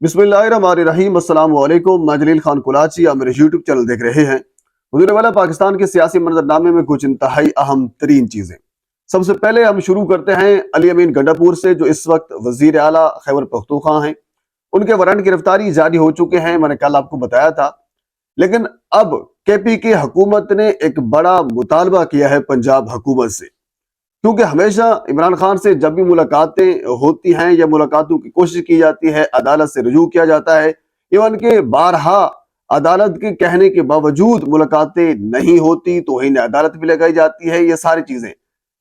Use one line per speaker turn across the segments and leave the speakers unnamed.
बिस्मिल्लाहिर्रहमानिर्रहीम। अस्सलाम वालेकुम। मैं जलील खान कुलाची, आप मेरे यूट्यूब चैनल देख रहे हैं। हुजूर वाला पाकिस्तान के सियासी मंजरनामे में कुछ इंतहाई अहम तरीन चीज़ें। सबसे पहले हम शुरू करते हैं अली अमीन गंडापुर से, जो इस वक्त वजीर आला खैबर पख्तूनख्वा हैं। उनके वारंट गिरफ्तारी जारी हो चुके हैं, मैंने कल आपको बताया था। लेकिन अब केपी की हुकूमत ने एक बड़ा मुतालबा किया है पंजाब हुकूमत से, क्योंकि हमेशा इमरान खान से जब भी मुलाकातें होती हैं या मुलाकातों की कोशिश की जाती है, अदालत से रुजू किया जाता है। इवन के बारहा अदालत के कहने के बावजूद मुलाकातें नहीं होती, तौहीन अदालत भी लगाई जाती है। ये सारी चीजें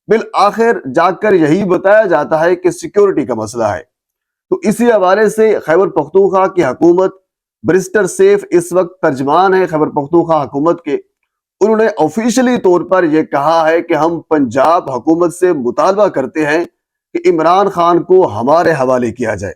बिल आखिर जाकर यही बताया जाता है कि सिक्योरिटी का मसला है। तो इसी हवाले से खैबर पख्तूनख्वा की हुकूमत, बैरिस्टर सैफ इस वक्त तर्जमान है खैबर पख्तूनख्वा हुकूमत के, उन्होंने ऑफिशियली तौर पर यह कहा है कि हम पंजाब हुकूमत से मुतालबा करते हैं कि इमरान खान को हमारे हवाले किया जाए,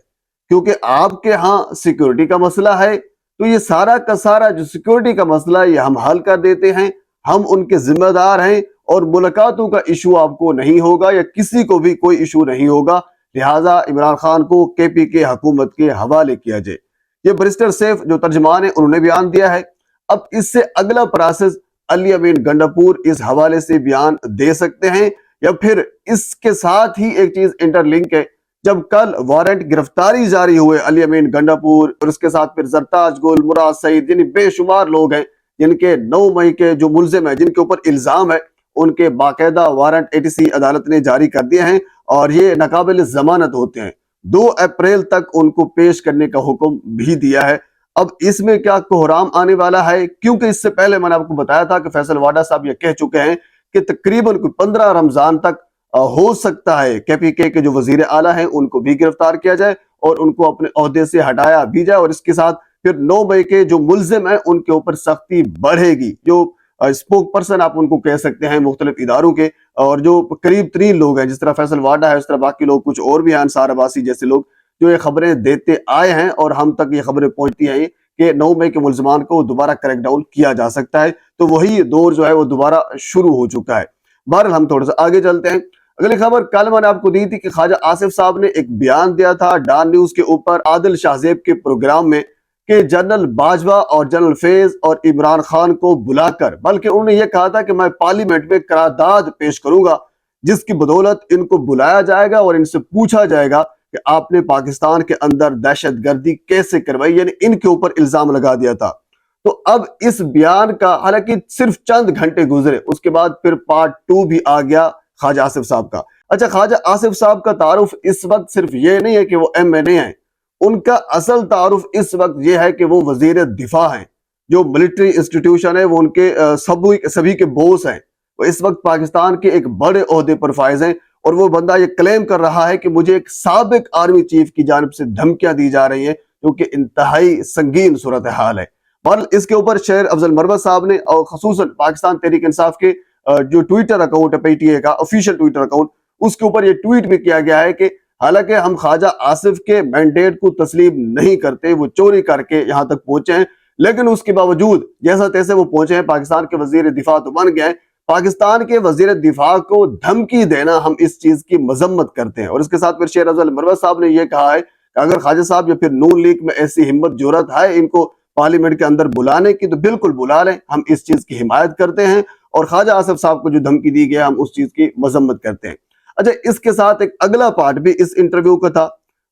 क्योंकि आपके यहाँ सिक्योरिटी का मसला है। तो ये सारा का सारा जो सिक्योरिटी का मसला है, ये हम हल कर देते हैं, हम उनके जिम्मेदार हैं, और मुलाकातों का इशू आपको नहीं होगा या किसी को भी कोई इशू नहीं होगा। लिहाजा इमरान खान को केपी के हुकूमत के हवाले किया जाए। ये बैरिस्टर सैफ जो तर्जमान है, उन्होंने बयान दिया है। अब इससे अगला प्रोसेस अली अमीन गंडापुर इस हवाले से बयान दे सकते हैं, या फिर इसके साथ ही एक चीज इंटरलिंक है। जब कल वारंट गिरफ्तारी जारी हुए अली अमीन गंडापुर और उसके साथ फिर जरताज गुल, मुराद सईद, जिन बेशुमार लोग हैं जिनके 9 मई के जो मुलजिम है, जिनके ऊपर इल्जाम है, उनके बाकायदा वारंट एटीसी अदालत ने जारी कर दिए हैं और ये नाकाबिल जमानत होते हैं। 2 अप्रैल तक उनको पेश करने का हुक्म भी दिया है। अब इसमें क्या कोहराम आने वाला है, क्योंकि इससे पहले मैंने आपको बताया था कि फैसल वाडा साहब ये कह चुके हैं कि तकरीबन 15 रमजान तक हो सकता है केपीके के जो वजीर आला हैं उनको भी गिरफ्तार किया जाए और उनको अपने ओहदे से हटाया भी जाए, और इसके साथ फिर 9 मई के जो मुलजिम हैं उनके ऊपर सख्ती बढ़ेगी। जो स्पोक पर्सन आप उनको कह सकते हैं मुख्तलिफ इदारों के, और जो करीब तरीन लोग हैं, जिस तरह फैसल वाडा है, उस तरह बाकी लोग कुछ और भी हैं, अंसार अब्बासी जैसे लोग, जो ये खबरें देते आए हैं और हम तक ये खबरें पहुंचती हैं कि 9 मई के मुल्ज़िमान को दोबारा क्रैकडाउन किया जा सकता है। तो वही दौर जो है वो दोबारा शुरू हो चुका है। बहरहाल हम थोड़ा सा आगे चलते हैं। अगली खबर कल मैंने आपको दी थी कि ख्वाजा आसिफ साहब ने एक बयान दिया था डॉन न्यूज के ऊपर आदिल शाहजेब के प्रोग्राम में कि जनरल बाजवा और जनरल फैज और इमरान खान को बुलाकर, बल्कि उन्होंने ये कहा था कि मैं पार्लियामेंट में करारदाद पेश करूंगा जिसकी बदौलत इनको बुलाया जाएगा और इनसे पूछा जाएगा कि आपने पाकिस्तान के अंदर दहशतगर्दी कैसे करवाई, यानी इनके ऊपर इल्जाम लगा दिया था। तो अब इस बयान का हालांकि सिर्फ चंद घंटे गुजरे, उसके बाद फिर पार्ट 2 भी आ गया ख्वाजा आसिफ साहब का। अच्छा, ख्वाजा आसिफ साहब का तारुफ इस वक्त सिर्फ ये नहीं है कि वो MNA हैं, उनका असल तारुफ इस वक्त ये है कि वो वजीर दिफा हैं। जो मिलिट्री इंस्टीट्यूशन है वो उनके सभी के बोस हैं। वो इस वक्त पाकिस्तान के एक बड़े ओहदे पर फायज हैं, और वो बंदा ये क्लेम कर रहा है कि मुझे एक साबिक आर्मी चीफ की जानिब से धमकियां दी जा रही हैं, जो कि इंतहाई संगीन सूरत हाल है। और इसके ऊपर शेर अफजल मरवत साहब ने और खसूसन पाकिस्तान तहरीक इंसाफ के जो ट्विटर अकाउंट है PTA का ऑफिशियल ट्विटर अकाउंट, उसके ऊपर ये ट्वीट भी किया गया है कि हालांकि हम ख्वाजा आसिफ के मैंडेट को तस्लीम नहीं करते, वो चोरी करके यहाँ तक पहुंचे हैं, लेकिन उसके बावजूद जैसा तैसे वो पहुंचे हैं, पाकिस्तान के वजीर दिफा तो बन गए हैं। पाकिस्तान के वजीर दिफा को धमकी देना, हम इस चीज की मजम्मत करते हैं। और इसके साथ फिर शेर अफजल मरवत साहब ने यह कहा है कि अगर ख्वाजा साहब या फिर नून लीग में ऐसी हिम्मत जुर्रत है इनको पार्लियामेंट के अंदर बुलाने की, तो बिल्कुल बुला लें, हम इस चीज की हिमायत करते हैं, और ख्वाजा आसिफ साहब को जो धमकी दी गई हम उस चीज की मजम्मत करते हैं। अच्छा, इसके साथ एक अगला पार्ट भी इस इंटरव्यू का था।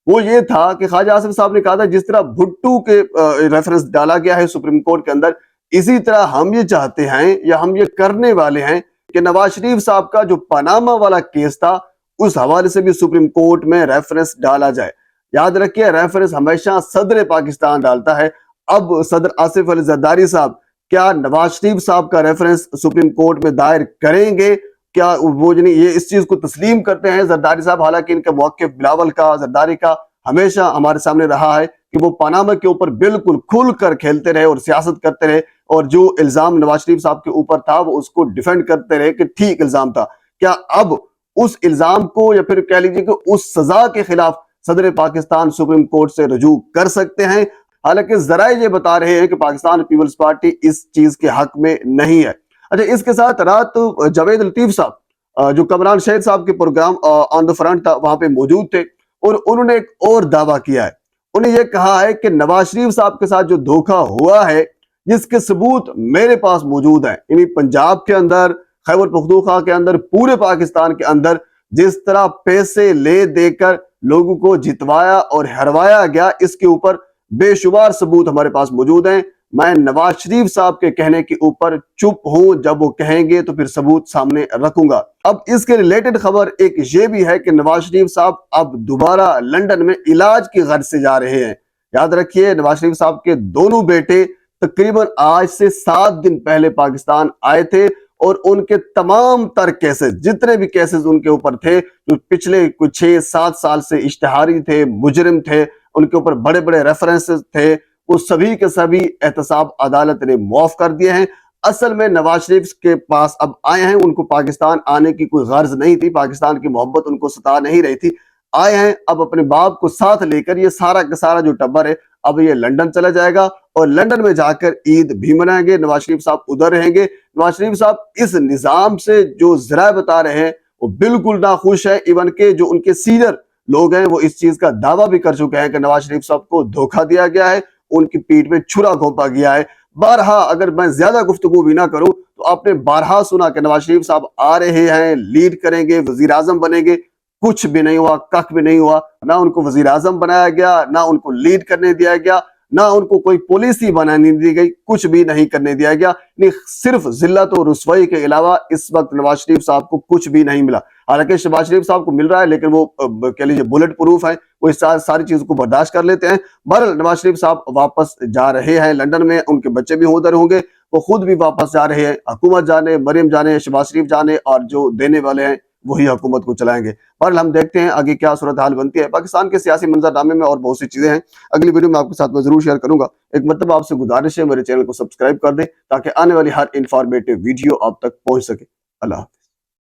वो ये था कि ख्वाजा आसिफ साहब ने कहा था जिस तरह भुट्टो के रेफरेंस डाला गया है सुप्रीम कोर्ट के अंदर, इसी तरह हम ये चाहते हैं या हम ये करने वाले हैं कि नवाज शरीफ साहब का जो पनामा वाला केस था, उस हवाले से भी सुप्रीम कोर्ट में रेफरेंस डाला जाए। याद रखिए, रेफरेंस हमेशा सदर पाकिस्तान डालता है। अब सदर आसिफ अली जरदारी साहब क्या नवाज शरीफ साहब का रेफरेंस सुप्रीम कोर्ट में दायर करेंगे? क्या वो ये इस चीज को तस्लीम करते हैं जरदारी साहब? हालांकि इनका मौक़िफ़ बिलावल का, जरदारी का हमेशा हमारे सामने रहा है कि वो पनामा के ऊपर बिल्कुल खुल कर खेलते रहे और सियासत करते रहे, और जो इल्जाम नवाज शरीफ साहब के ऊपर था वो उसको डिफेंड करते रहे कि ठीक इल्जाम था। क्या अब उस इल्जाम को या फिर कह लीजिए कि उस सजा के खिलाफ सदर पाकिस्तान सुप्रीम कोर्ट से रुजू कर सकते हैं? हालांकि जराए ये बता रहे हैं कि पाकिस्तान पीपल्स पार्टी इस चीज के हक में नहीं है। अच्छा, इसके साथ रात जावेद लतीफ साहब जो कमरान शहीद साहब के प्रोग्राम ऑन द फ्रंट था, वहां पे मौजूद थे, और उन्होंने एक और दावा किया है। انہیں یہ کہا ہے کہ نواز شریف صاحب کے ساتھ جو دھوکہ ہوا ہے جس کے ثبوت میرے پاس موجود ہیں، یعنی پنجاب کے اندر، خیبر پختونخوا کے اندر، پورے پاکستان کے اندر جس طرح پیسے لے دے کر لوگوں کو جتوایا اور ہروایا گیا، اس کے اوپر بے شمار ثبوت ہمارے پاس موجود ہیں۔ میں نواز شریف صاحب کے کہنے کے اوپر چپ ہوں، جب وہ کہیں گے تو پھر ثبوت سامنے رکھوں گا۔ اب اس کے ریلیٹڈ خبر ایک یہ بھی ہے کہ نواز شریف صاحب اب دوبارہ لندن میں علاج کی غرض سے جا رہے ہیں۔ یاد رکھیے نواز شریف صاحب کے دونوں بیٹے تقریباً آج سے 7 دن پہلے پاکستان آئے تھے، اور ان کے تمام تر کیسز، جتنے بھی کیسز ان کے اوپر تھے، جو پچھلے کچھ 6-7 سال سے اشتہاری تھے، مجرم تھے، ان کے اوپر بڑے بڑے ریفرنسز تھے، وہ سبھی کے سبھی احتساب عدالت نے معاف کر دیے ہیں۔ اصل میں نواز شریف کے پاس اب آئے ہیں، ان کو پاکستان آنے کی کوئی غرض نہیں تھی، پاکستان کی محبت ان کو ستا نہیں رہی تھی، آئے ہیں اب اپنے باپ کو ساتھ لے کر، یہ سارا کا سارا جو ٹبر ہے اب یہ لندن چلا جائے گا، اور لندن میں جا کر عید بھی منائیں گے۔ نواز شریف صاحب ادھر رہیں گے۔ نواز شریف صاحب اس نظام سے جو ذرائع بتا رہے ہیں وہ بالکل ناخوش ہے، ایون کہ جو ان کے سینئر لوگ ہیں وہ اس چیز کا دعویٰ بھی کر چکے ہیں کہ نواز شریف صاحب کو دھوکہ دیا گیا ہے، ان کی پیٹھ میں چھرا گھونپا گیا ہے۔ بارہا اگر میں زیادہ گفتگو بھی نہ کروں تو آپ نے بارہا سنا کہ نواز شریف صاحب آ رہے ہیں، لیڈ کریں گے، وزیر اعظم بنیں گے، کچھ بھی نہیں ہوا، کخ بھی نہیں ہوا، نہ ان کو وزیر اعظم بنایا گیا، نہ ان کو لیڈ کرنے دیا گیا، نہ ان کو کوئی پالیسی بنانے دی گئی، کچھ بھی نہیں کرنے دیا گیا، صرف ذلت و رسوائی کے علاوہ اس وقت نواز شریف صاحب کو کچھ بھی نہیں ملا۔ حالانکہ نواز شریف صاحب کو مل رہا ہے لیکن وہ کہہ لیجیے بلٹ پروف ہیں، وہ اس ساری چیزوں کو برداشت کر لیتے ہیں۔ بہرحال نواز شریف صاحب واپس جا رہے ہیں لندن میں، ان کے بچے بھی ادھر ہوں گے، وہ خود بھی واپس جا رہے ہیں، حکومت جانے، مریم جانے، نواز شریف جانے، اور جو دینے والے ہیں وہی حکومت کو چلائیں گے۔ بہرحال ہم دیکھتے ہیں آگے کیا صورتحال بنتی ہے۔ پاکستان کے سیاسی منظر نامے میں اور بہت سی چیزیں ہیں، اگلی ویڈیو میں آپ کے ساتھ میں ضرور شیئر کروں گا۔ ایک مرتبہ آپ سے گزارش ہے میرے چینل کو سبسکرائب کر دیں تاکہ آنے والی ہر انفارمیٹیو ویڈیو آپ تک پہنچ سکے۔ اللہ حافظ۔